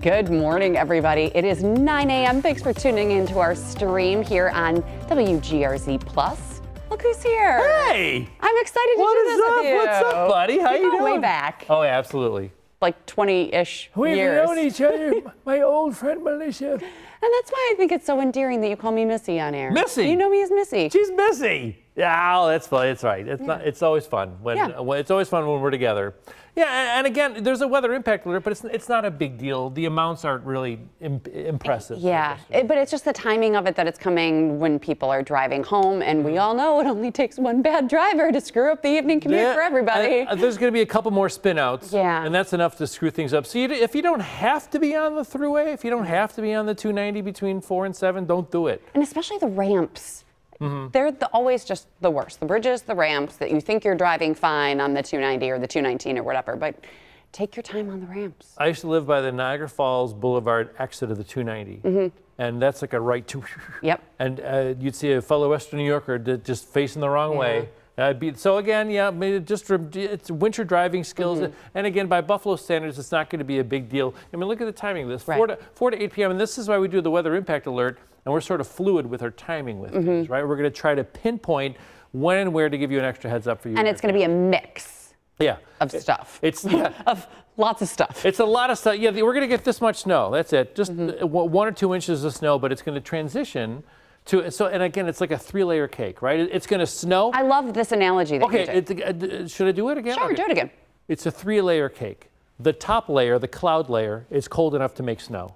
Good morning, everybody. It is 9 a.m. Thanks for tuning into our stream here on WGRZ-Plus. Look who's here. Hey! I'm excited to do this with you. What's up, buddy? How you doing? Way back. Oh, yeah, absolutely. Like 20-ish We've years. known each other, my old friend Melissa. And that's why I think it's so endearing that you call me Missy on air. Missy? You know me as Missy. She's Missy. Yeah, oh, that's fun. It's right. It's always fun when it's always fun when we're together. Yeah, and again, there's a weather impact alert, but it's not a big deal. The amounts aren't really impressive. Yeah, but it's just the timing of it that it's coming when people are driving home, and we all know it only takes one bad driver to screw up the evening commute for everybody. There's going to be a couple more spin-outs, and that's enough to screw things up. So if you don't have to be on the thruway, if you don't have to be on the 290 between 4 and 7, don't do it. And especially the ramps. They're always just the worst. The bridges, the ramps, that you think you're driving fine on the 290 or the 219 or whatever, but take your time on the ramps. I used to live by the Niagara Falls Boulevard exit of the 290, and that's like a right to. Yep. And you'd see a fellow Western New Yorker just facing the wrong way. So again, it's winter driving skills, and again, by Buffalo standards, it's not going to be a big deal. I mean, look at the timing of this, 4 to 8 p.m., and this is why we do the weather impact alert, and we're sort of fluid with our timing with things, right? We're going to try to pinpoint when and where to give you an extra heads up for you. And it's going to be a mix of stuff. It's of lots of stuff. It's a lot of stuff. Yeah, we're going to get this much snow. That's it. Just 1 or 2 inches of snow, but it's going to transition and again, it's like a 3-layer cake, right? It's going to snow. I love this analogy that you did. Should I do it again? Sure, do it again. It's a 3-layer cake. The top layer, the cloud layer, is cold enough to make snow.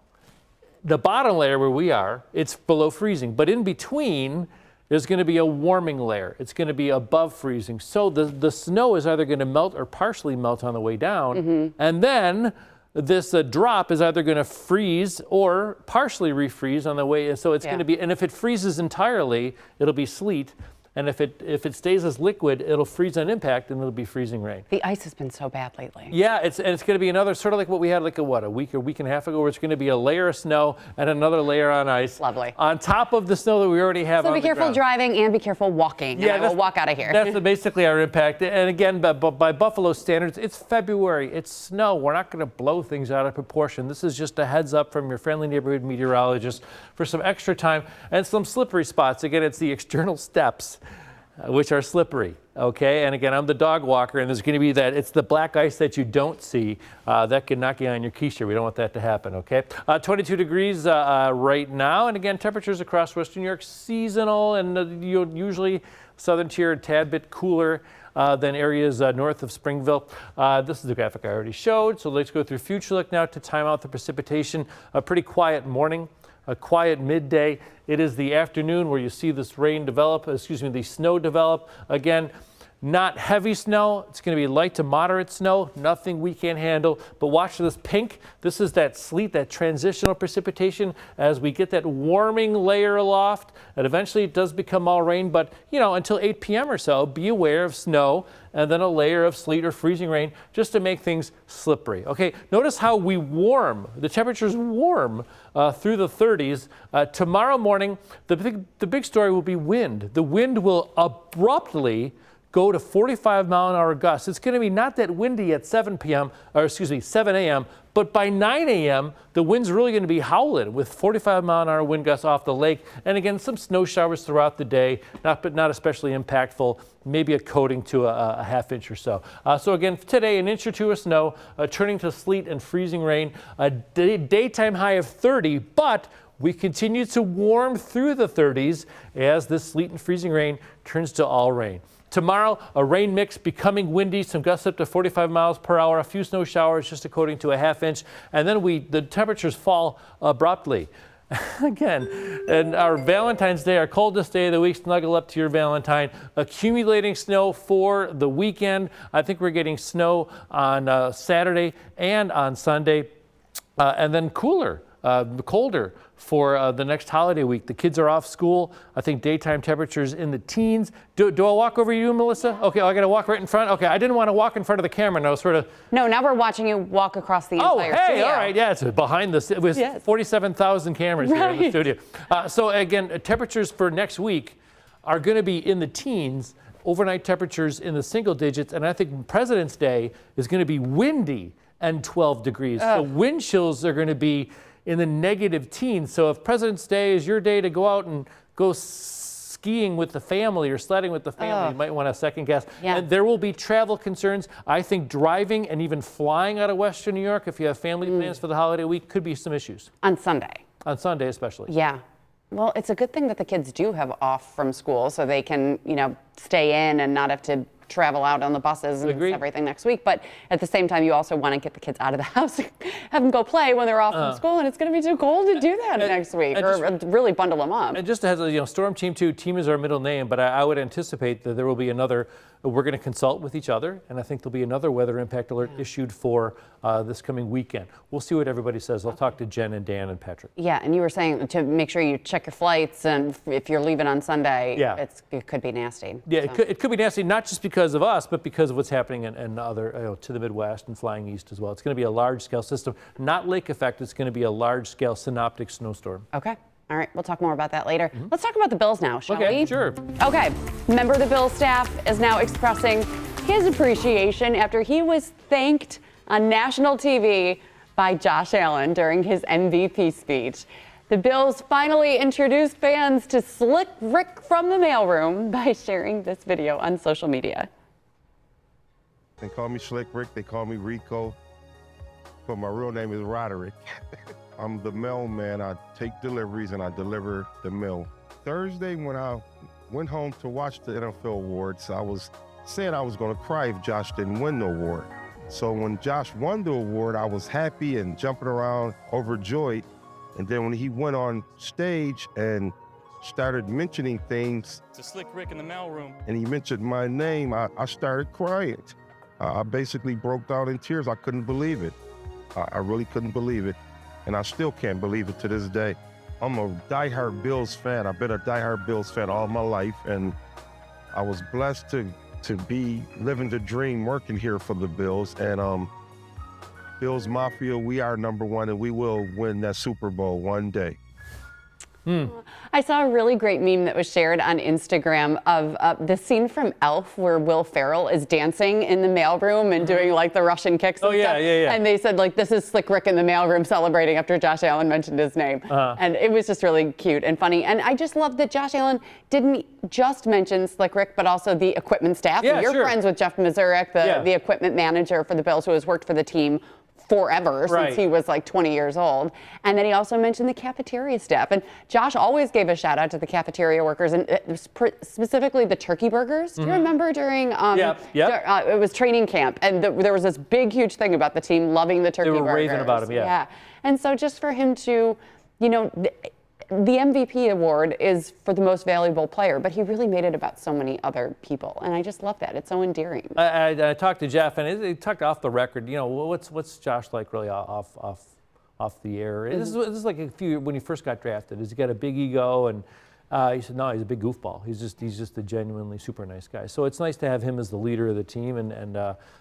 The bottom layer where we are, it's below freezing. But in between, there's going to be a warming layer. It's going to be above freezing. So the snow is either going to melt or partially melt on the way down. And then this drop is either going to freeze or partially refreeze on the way. So it's going to be, and if it freezes entirely, it'll be sleet. And if it stays as liquid, it'll freeze on impact, and it'll be freezing rain. The ice has been so bad lately. Yeah, it's going to be another sort of like what we had like a week and a half ago, where it's going to be a layer of snow and another layer on ice. Lovely. On top of the snow that we already have on the ground. So be careful driving and be careful walking. Yeah, we'll walk out of here. That's basically our impact. And again, by Buffalo standards, it's February. It's snow. We're not going to blow things out of proportion. This is just a heads up from your friendly neighborhood meteorologist for some extra time and some slippery spots. Again, it's the external steps, which are slippery, okay? And again, I'm the dog walker, and there's going to be it's the black ice that you don't see that can knock you on your keister. We don't want that to happen, okay? 22 degrees right now, and again, temperatures across Western New York seasonal, and usually southern tier a tad bit cooler than areas north of Springville. This is the graphic I already showed, so let's go through future look now to time out the precipitation. A pretty quiet morning. A quiet midday. It is the afternoon where you see this the snow develop. Again, not heavy snow. It's going to be light to moderate snow. Nothing we can't handle. But watch this pink. This is that sleet, that transitional precipitation as we get that warming layer aloft. And eventually it does become all rain. But, until 8 p.m. or so, be aware of snow and then a layer of sleet or freezing rain just to make things slippery. Okay, notice how we warm. The temperatures warm through the 30s. Tomorrow morning, the big story will be wind. The wind will abruptly go to 45-mile-an-hour gusts. It's going to be not that windy at 7 a.m., but by 9 a.m., the wind's really going to be howling with 45-mile-an-hour wind gusts off the lake. And again, some snow showers throughout the day, but not especially impactful. Maybe a coating to a half inch or so. So again, today, an inch or two of snow, turning to sleet and freezing rain. A daytime high of 30, but we continue to warm through the 30s as this sleet and freezing rain turns to all rain. Tomorrow, a rain mix becoming windy, some gusts up to 45 miles per hour, a few snow showers just according to a half inch, and then the temperatures fall abruptly. Again, and our Valentine's Day, our coldest day of the week, snuggle up to your Valentine. Accumulating snow for the weekend. I think we're getting snow on Saturday and on Sunday, and then colder for the next holiday week. The kids are off school. I think daytime temperatures in the teens. Do I walk over you, Melissa? Okay, I got to walk right in front. Okay, I didn't want to walk in front of the camera. No, sort of. No, now we're watching you walk across the entire studio. studio. All right, yeah, it's behind the. It was 47,000 cameras here in the studio. So again, temperatures for next week are going to be in the teens. Overnight temperatures in the single digits, and I think President's Day is going to be windy and 12 degrees. So wind chills are going to be in the negative teens. So if President's Day is your day to go out and go skiing with the family or sledding with the family, you might want to second guess. Yeah. And there will be travel concerns. I think driving and even flying out of Western New York, if you have family plans for the holiday week, could be some issues. On Sunday. On Sunday especially. Yeah. Well, it's a good thing that the kids do have off from school so they can, stay in and not have to travel out on the buses and Agreed. everything next week. But at the same time, you also want to get the kids out of the house, have them go play when they're off from school, and it's going to be too cold to do that next week, or really bundle them up. And just as Storm Team 2, team is our middle name, but I would anticipate that there will be another, we're going to consult with each other, and I think there'll be another weather impact alert issued for this coming weekend. We'll see what everybody says. I'll talk to Jen and Dan and Patrick. Yeah, and you were saying to make sure you check your flights, and if you're leaving on Sunday, it could be nasty. Yeah, it could be nasty, not just because of us, but because of what's happening in other, to the Midwest and flying east as well. It's going to be a large-scale system, not lake effect. It's going to be a large-scale synoptic snowstorm. Okay. All right, we'll talk more about that later. Let's talk about the Bills now, shall we? Okay, sure. Okay, member of the Bills staff is now expressing his appreciation after he was thanked on national TV by Josh Allen during his MVP speech. The Bills finally introduced fans to Slick Rick from the mailroom by sharing this video on social media. They call me Slick Rick, they call me Rico, but my real name is Roderick. I'm the mailman. I take deliveries and I deliver the mail. Thursday, when I went home to watch the NFL awards, I was saying I was going to cry if Josh didn't win the award. So when Josh won the award, I was happy and jumping around, overjoyed. And then when he went on stage and started mentioning things, It's a Slick Rick in the mailroom. and he mentioned my name, I started crying. I basically broke down in tears. I couldn't believe it. I really couldn't believe it. And I still can't believe it to this day. I'm a diehard Bills fan. I've been a diehard Bills fan all my life, and I was blessed to be living the dream working here for the Bills. And Bills Mafia, we are number one, and we will win that Super Bowl one day. I saw a really great meme that was shared on Instagram of the scene from Elf where Will Ferrell is dancing in the mailroom and doing like the Russian kicks and stuff. Yeah. And they said like, this is Slick Rick in the mailroom celebrating after Josh Allen mentioned his name. And it was just really cute and funny. And I just love that Josh Allen didn't just mention Slick Rick, but also the equipment staff. Yeah, You're sure. friends with Jeff Mazurek, the equipment manager for the Bills, who has worked for the team forever, since he was like 20 years old. And then he also mentioned the cafeteria staff. And Josh always gave a shout out to the cafeteria workers, and specifically the turkey burgers. Do you remember during it was training camp, and there was this big, huge thing about the team loving the turkey burgers. They were raving about them, yeah. And so just for him to, the MVP award is for the most valuable player, but he really made it about so many other people, and I just love that. It's so endearing. I talked to Jeff, and he talked off the record. What's Josh like really off the air? This is like when he first got drafted. Has he got a big ego? And he said, no, he's a big goofball. He's just a genuinely super nice guy. So it's nice to have him as the leader of the team, and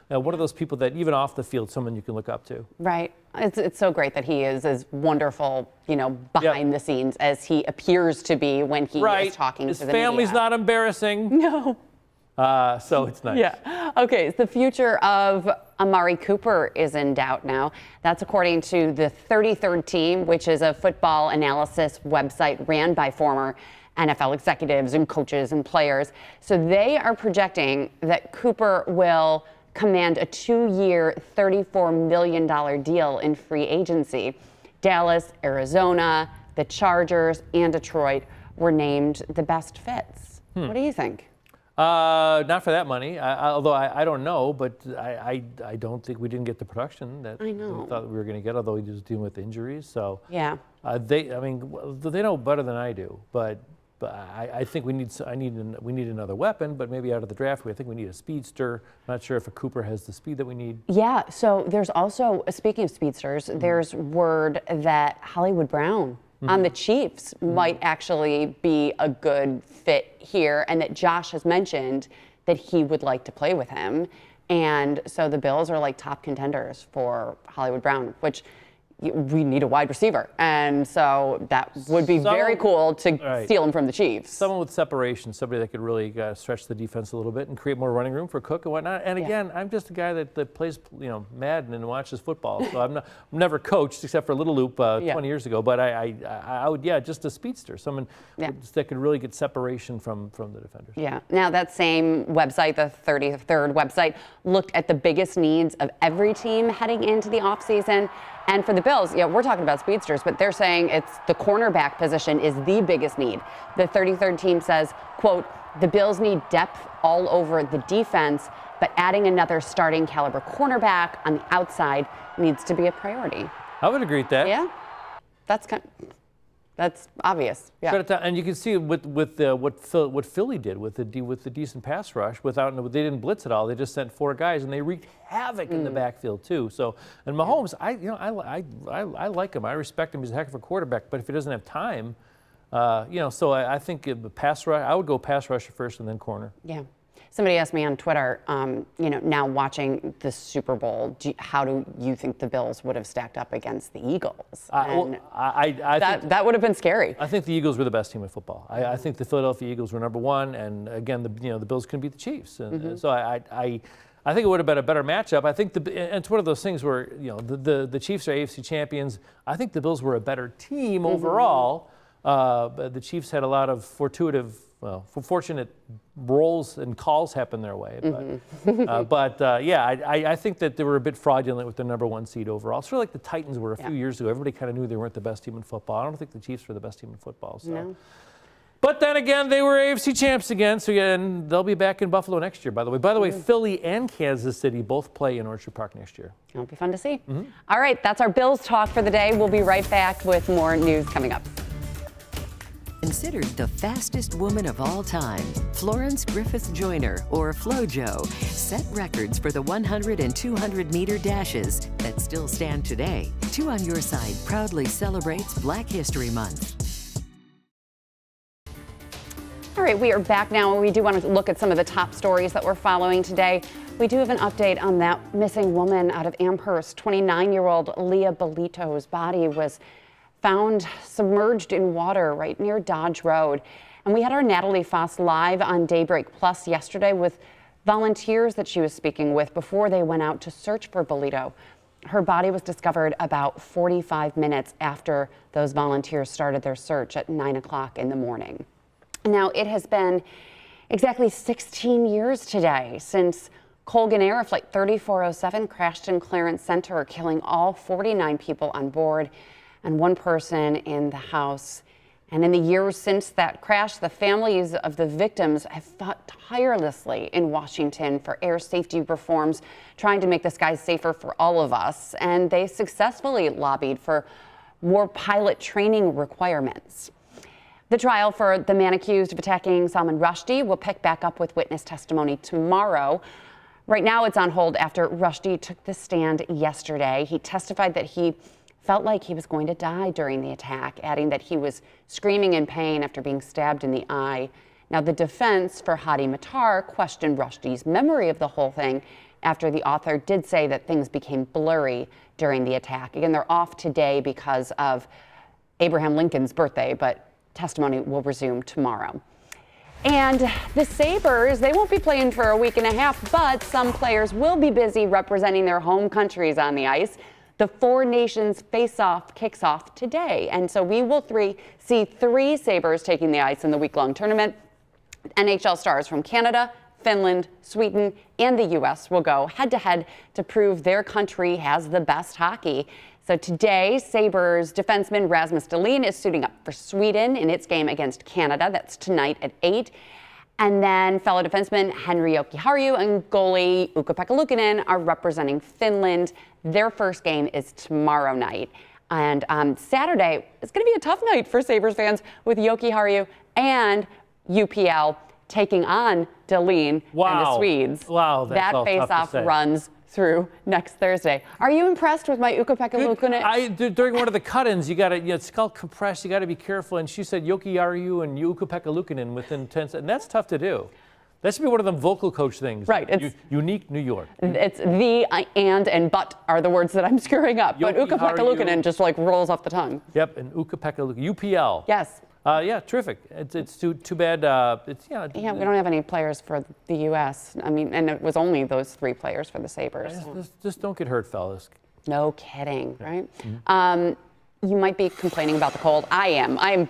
one of those people that even off the field, someone you can look up to. Right. It's so great that he is as wonderful, behind the scenes as he appears to be when he is talking to the media. His family's not embarrassing. No. So it's nice. Yeah. Okay. The future of Amari Cooper is in doubt now. That's according to the 33rd Team, which is a football analysis website ran by former NFL executives and coaches and players. So they are projecting that Cooper will command a 2-year, $34 million deal in free agency. Dallas, Arizona, the Chargers, and Detroit were named the best fits. What do you think? Not for that money, although I don't know, but I don't think we didn't get the production that we thought we were going to get, although he was dealing with injuries. So yeah, they know better than I do, but I think we need another weapon, but maybe out of the draft, I think we need a speedster. Not sure if a Cooper has the speed that we need. Yeah, so there's also, speaking of speedsters, there's word that Hollywood Brown on the Chiefs might actually be a good fit here, and that Josh has mentioned that he would like to play with him. And so the Bills are like top contenders for Hollywood Brown, which we need a wide receiver. And so that would be very cool to steal him from the Chiefs. Someone with separation, somebody that could really stretch the defense a little bit and create more running room for Cook and whatnot. And again, I'm just a guy that plays, Madden and watches football. So I'm never coached except for Little Loop 20 years ago. But I would, just a speedster, someone that could really get separation from the defenders. Yeah. Now that same website, the 33rd website, looked at the biggest needs of every team heading into the offseason. And for the Bills, we're talking about speedsters, but they're saying it's the cornerback position is the biggest need. The 33rd team says, quote, the Bills need depth all over the defense, but adding another starting caliber cornerback on the outside needs to be a priority. I would agree with that. Yeah, that's obvious. Yeah. And you can see what Philly did with the decent pass rush. They didn't blitz at all. They just sent 4 guys, and they wreaked havoc in the backfield too. So, and Mahomes, I like him. I respect him. He's a heck of a quarterback. But if he doesn't have time, so I think the pass rush. I would go pass rusher first and then corner. Yeah. Somebody asked me on Twitter, now watching the Super Bowl, how do you think the Bills would have stacked up against the Eagles? That would have been scary. I think the Eagles were the best team in football. I think the Philadelphia Eagles were number 1, and again, the Bills couldn't beat the Chiefs. And so I think it would have been a better matchup. I think and it's one of those things where the Chiefs are AFC champions. I think the Bills were a better team overall. But the Chiefs had a lot of fortunate rolls and calls happen their way. But, I think that they were a bit fraudulent with the number 1 seed overall. Sort of like the Titans were a few years ago. Everybody kind of knew they weren't the best team in football. I don't think the Chiefs were the best team in football. So. No. But then again, they were AFC champs again. So and they'll be back in Buffalo next year, by the way. By the way, Philly and Kansas City both play in Orchard Park next year. It'll be fun to see. All right, that's our Bills talk for the day. We'll be right back with more news coming up. Considered the fastest woman of all time, Florence Griffith Joyner, or FloJo, set records for the 100 and 200 meter dashes that still stand today. 2 on Your Side proudly celebrates Black History Month. All right, we are back now, and we do want to look at some of the top stories that we're following today. We do have an update on that missing woman out of Amherst. 29-year-old Leah Bolito's body was found submerged in water right near Dodge Road. And we had our Natalie Foss live on Daybreak-plus yesterday with volunteers that she was speaking with before they went out to search for Bolito. Her body was discovered about 45 minutes after those volunteers started their search at 9 o'clock in the morning. Now, it has been exactly 16 years today since Colgan Air Flight 3407 crashed in Clarence Center, killing all 49 people on board and 1 person in the house. And in the years since that crash, the families of the victims have fought tirelessly in Washington for air safety reforms, trying to make the skies safer for all of us. And they successfully lobbied for more pilot training requirements. The trial for the man accused of attacking Salman Rushdie will pick back up with witness testimony tomorrow. Right now, it's on hold after Rushdie took the stand yesterday. He testified that he felt like he was going to die during the attack, adding that he was screaming in pain after being stabbed in the eye. Now, the defense for Hadi Matar questioned Rushdie's memory of the whole thing after the author did say that things became blurry during the attack. Again, they're off today because of Abraham Lincoln's birthday, but testimony will resume tomorrow. And the Sabres, they won't be playing for a week and a half, but some players will be busy representing their home countries on the ice. The Four Nations face-off kicks off today, and so we will see 3 Sabres taking the ice in the week-long tournament. NHL stars from Canada, Finland, Sweden, and the U.S. will go head-to-head to prove their country has the best hockey. So today, Sabres defenseman Rasmus Dahlin is suiting up for Sweden in its game against Canada. That's tonight at 8. And then fellow defenseman Henri Jokiharju and goalie Ukko-Pekka Luukkonen are representing Finland. Their first game is tomorrow night. And Saturday is going to be a tough night for Sabres fans with Jokiharju and UPL taking on Dahlin and the Swedes. Wow, that's that face-off runs through next Thursday. Are you impressed with my Ukko-Pekka Luukkonen? During one of the cut-ins, you got to, it's called compressed. You got to be careful. And she said Jokiharju and Ukko-Pekka Luukkonen within 10 seconds. And that's tough to do. That should be one of them vocal coach things. Right, it's- unique New York. It's the and but are the words that I'm screwing up. But Yoki, how are Ukko-Pekka-Luukkonen you? just like rolls off the tongue. Yep, and Ukko-Pekka-Luukkonen, UPL. Yes. Yeah, terrific. It's too bad. Yeah, we don't have any players for the U.S. I mean, and it was only those 3 players for the Sabres. Just don't get hurt, fellas. No kidding, right? You might be complaining about the cold. I am. I'm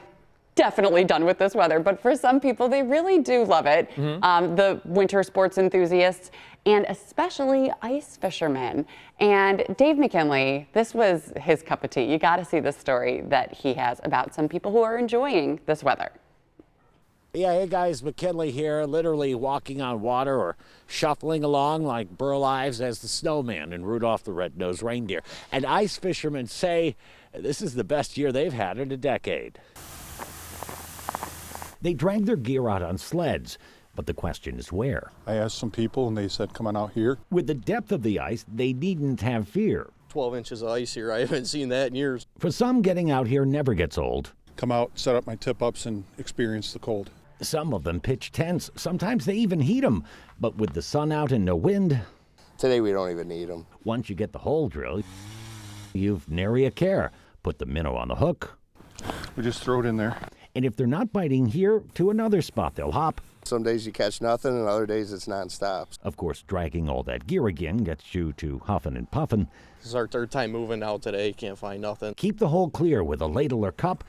definitely done with this weather, but for some people, they really do love it. The winter sports enthusiasts, and especially ice fishermen. And Dave McKinley, this was his cup of tea. You got to see the story that he has about some people who are enjoying this weather. Yeah, hey guys, McKinley here, literally walking on water or shuffling along like Burl Ives as the snowman in Rudolph the Red-Nosed Reindeer. And ice fishermen say this is the best year they've had in a decade. They drag their gear out on sleds, but the question is where? I asked some people and they said, come on out here. With the depth of the ice, they needn't have fear. 12 inches of ice here. I haven't seen that in years. For some, getting out here never gets old. Come out, set up my tip-ups and experience the cold. Some of them pitch tents. Sometimes they even heat them. But with the sun out and no wind, Today we don't even need them. once you get the hole drilled, you've nary a care. Put the minnow on the hook, We just throw it in there. and if they're not biting here, to another spot they'll hop. Some days you catch nothing and other days it's nonstop. Of course, dragging all that gear again gets you to huffing and puffing. This is our 3rd time moving out today. Can't find nothing. Keep the hole clear with a ladle or cup.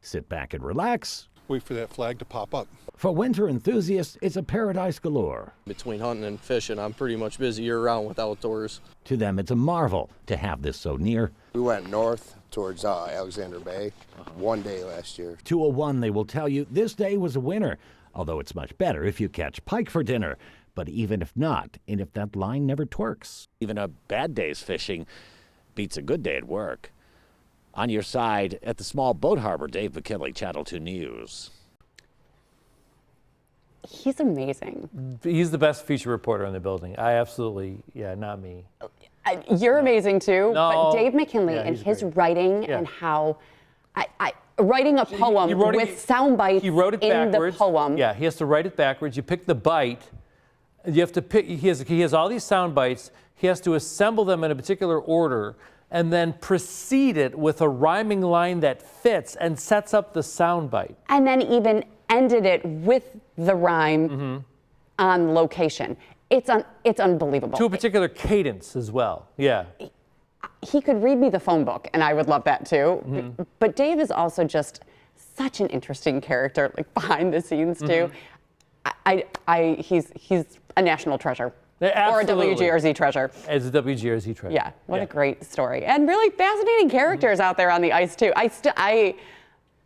Sit back and relax. Wait for that flag to pop up. For winter enthusiasts, it's a paradise galore. Between hunting and fishing, I'm pretty much busy year-round with outdoors. To them, it's a marvel to have this so near. We went north towards Alexander Bay one day last year. 201, they will tell you this day was a winner, although it's much better if you catch pike for dinner. But even if not, and if that line never twerks. Even a bad day's fishing beats a good day at work. On your side, at the small boat harbor, Dave McKinley, Channel 2 News. He's amazing. He's the best feature reporter in the building. I absolutely, not me. You're amazing too, No. but Dave McKinley Yeah, and he's his great. writing Yeah. and how writing a poem wrote it- with sound bites He wrote it in backwards. the poem. Yeah, he has to write it backwards. You pick the bite. You have to pick. He has all these sound bites. He has to assemble them in a particular order and then precede it with a rhyming line that fits and sets up the sound bite. And then even ended it with the rhyme on location. It's unbelievable. To a particular cadence as well. Yeah. He could read me the phone book, and I would love that too. But Dave is also just such an interesting character, like behind the scenes too. He's a national treasure. Yeah, or a absolutely. WGRZ treasure. As a WGRZ treasure. Yeah, what a great story. And really fascinating characters out there on the ice too. I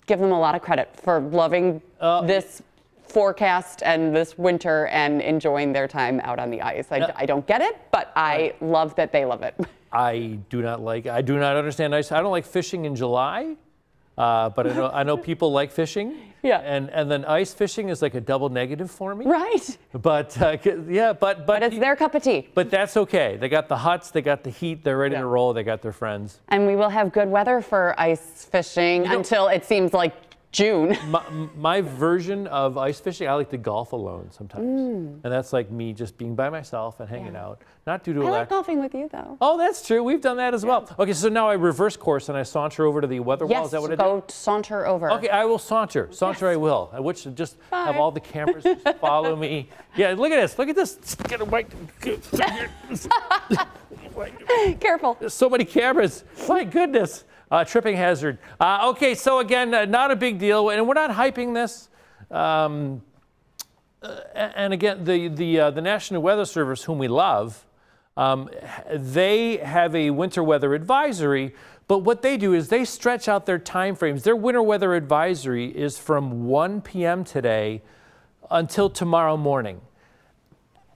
give them a lot of credit for loving this forecast and this winter and enjoying their time out on the ice. I don't get it, but I love that they love it. I do not understand ice. I don't like fishing in July, but I know people like fishing. Yeah. And then ice fishing is like a double negative for me. Right. But but it's their cup of tea. But that's okay. They got the huts, they got the heat, they're ready Yeah. to roll, they got their friends. And we will have good weather for ice fishing until it seems like June. My version of ice fishing, I like to golf alone sometimes. And that's like me just being by myself and hanging out. Not due to I a like lack. golfing with you though. Oh, that's true. We've done that as well. Okay, so now I reverse course and I saunter over to the weather wall. Yes, Is that what I do? go saunter over. Okay, I will saunter. Saunter I will. I wish to just have all the cameras just follow me. Yeah, look at this. Look at this. Get away. Careful. There's so many cameras. My goodness. Tripping hazard. Okay, so again, not a big deal. And we're not hyping this. And again, the National Weather Service, whom we love, they have a winter weather advisory. But what they do is they stretch out their time frames. Their winter weather advisory is from 1 p.m. today until tomorrow morning.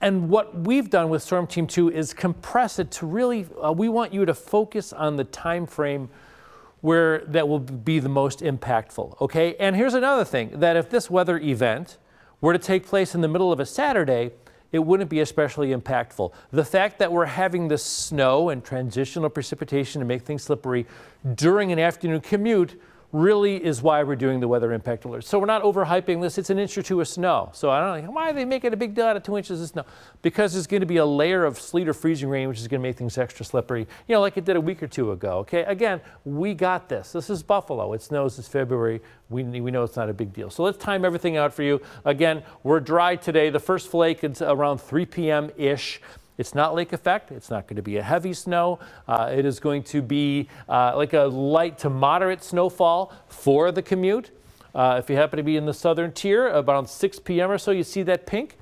And what we've done with Storm Team 2 is compress it to really, we want you to focus on the time frame where that will be the most impactful, okay? And here's another thing, that if this weather event were to take place in the middle of a Saturday, it wouldn't be especially impactful. The fact that we're having the snow and transitional precipitation to make things slippery during an afternoon commute really is why we're doing the weather impact alert. So we're not overhyping this. It's an inch or two of snow. So I don't know, why are they making a big deal out of 2 inches of snow? Because there's going to be a layer of sleet or freezing rain, which is going to make things extra slippery, you know, like it did a week or two ago, okay? Again, we got this. This is Buffalo. It snows this February. We know it's not a big deal. So let's time everything out for you. Again, we're dry today. The first flake is around 3 p.m.-ish. It's not lake effect. It's not going to be a heavy snow. It is going to be like a light to moderate snowfall for the commute. If you happen to be in the southern tier, around 6 p.m. or so, you see that pink?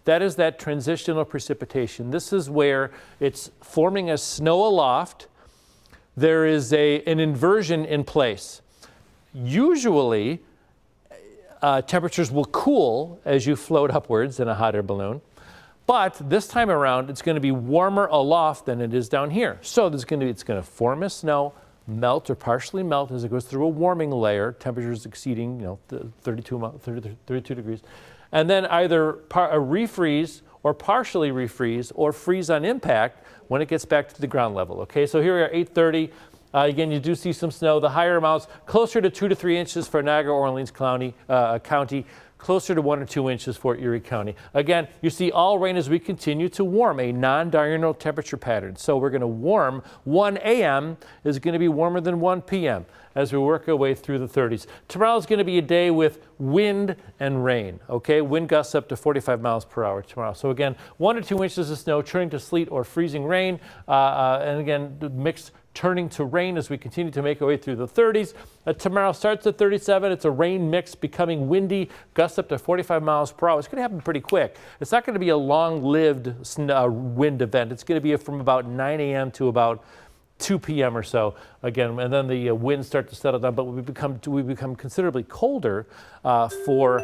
That is that transitional precipitation. This is where it's forming as snow aloft. There is an inversion in place. Usually, temperatures will cool as you float upwards in a hot air balloon. But this time around, it's going to be warmer aloft than it is down here. So it's going to form as snow, melt or partially melt as it goes through a warming layer, temperatures exceeding 32 degrees, and then either refreeze or partially refreeze or freeze on impact when it gets back to the ground level. Okay, so here we are, 8:30. Again, you do see some snow. The higher amounts, closer to 2 to 3 inches for Niagara, Orleans County, closer to 1 or 2 inches for Erie County. Again, you see all rain as we continue to warm, a non-diurnal temperature pattern. So we're going to warm. 1 a.m. is going to be warmer than 1 p.m. as we work our way through the 30s. Tomorrow is going to be a day with wind and rain, okay? Wind gusts up to 45 miles per hour tomorrow. So again, 1 or 2 inches of snow turning to sleet or freezing rain. And again, mixed turning to rain as we continue to make our way through the 30s. Tomorrow starts at 37. It's a rain mix becoming windy, gusts up to 45 miles per hour. It's going to happen pretty quick. It's not going to be a long-lived wind event. It's going to be from about 9 a.m. to about 2 p.m. or so again, and then the winds start to settle down, but we become considerably colder for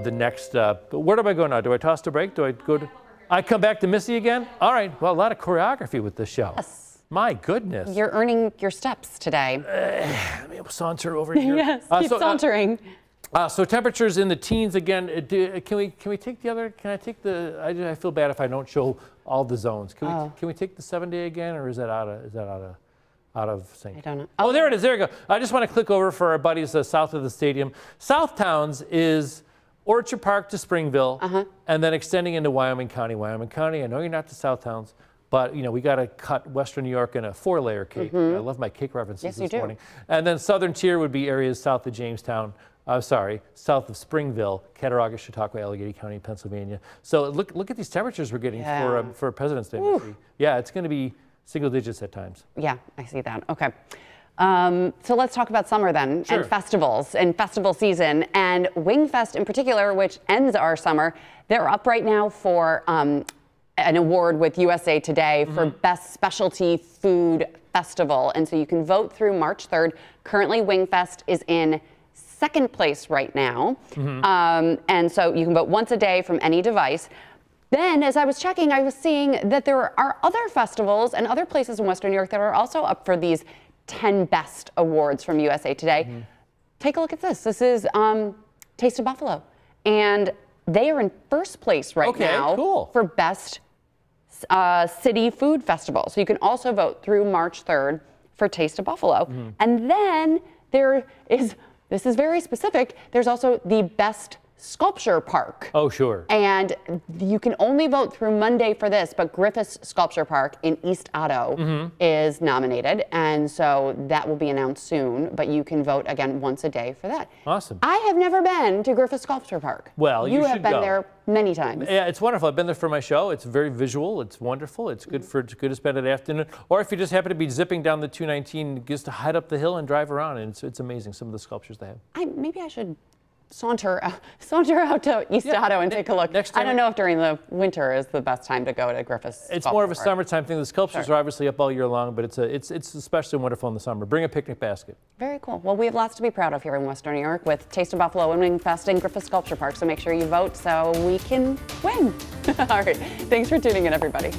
the next. Where do I go now? Do I toss the break? Do I go to? I come back to Missy again? All right. Well, a lot of choreography with this show. Yes. My goodness. You're earning your steps today. Let me saunter over here. Yes, keep sauntering. So temperatures in the teens again. Can we take the other? Can I take the? I feel bad if I don't show all the zones. Can we take the 7-day again, or is that out of sync? I don't know. Oh, there it is. There we go. I just want to click over for our buddies south of the stadium. South Towns is Orchard Park to Springville, and then extending into Wyoming County. Wyoming County. I know you're not the South Towns. But, you know, we got to cut Western New York in a 4-layer cake. I love my cake references this morning. And then southern tier would be areas south of Jamestown, south of Springville, Cattaraugus, Chautauqua, Allegheny County, Pennsylvania. So look at these temperatures we're getting for President's Day. Yeah, it's going to be single digits at times. Yeah, I see that. Okay. So let's talk about summer then, and festivals and festival season, and Wingfest in particular, which ends our summer. They're up right now for an award with USA Today for Best Specialty Food Festival. And so you can vote through March 3rd. Currently, Wingfest is in second place right now. And so you can vote once a day from any device. Then, as I was checking, I was seeing that there are other festivals and other places in Western New York that are also up for these 10 best awards from USA Today. Take a look at this. This is Taste of Buffalo. And they are in first place right now for Best City Food Festival. So you can also vote through March 3rd for Taste of Buffalo. And then this is very specific, there's also the Best Sculpture Park. Oh, sure. And you can only vote through Monday for this, but Griffith's Sculpture Park in East Otto is nominated. And so that will be announced soon, but you can vote again once a day for that. Awesome. I have never been to Griffith's Sculpture Park. Well, you have should been go. there many times. Yeah, it's wonderful. I've been there for my show. It's very visual. It's wonderful. It's good to spend an afternoon. Or if you just happen to be zipping down the 219, just to hide up the hill and drive around. And it's amazing, some of the sculptures they have. Maybe I should saunter out to East Otto and take a look. I don't know if during the winter is the best time to go to Griffith's. It's more of a summertime thing. The sculptures are obviously up all year long, but it's especially wonderful in the summer. Bring a picnic basket. Very cool. Well, we have lots to be proud of here in Western New York with Taste of Buffalo and Wingfest and Griffith Sculpture Park. So make sure you vote so we can win. All right. Thanks for tuning in, everybody.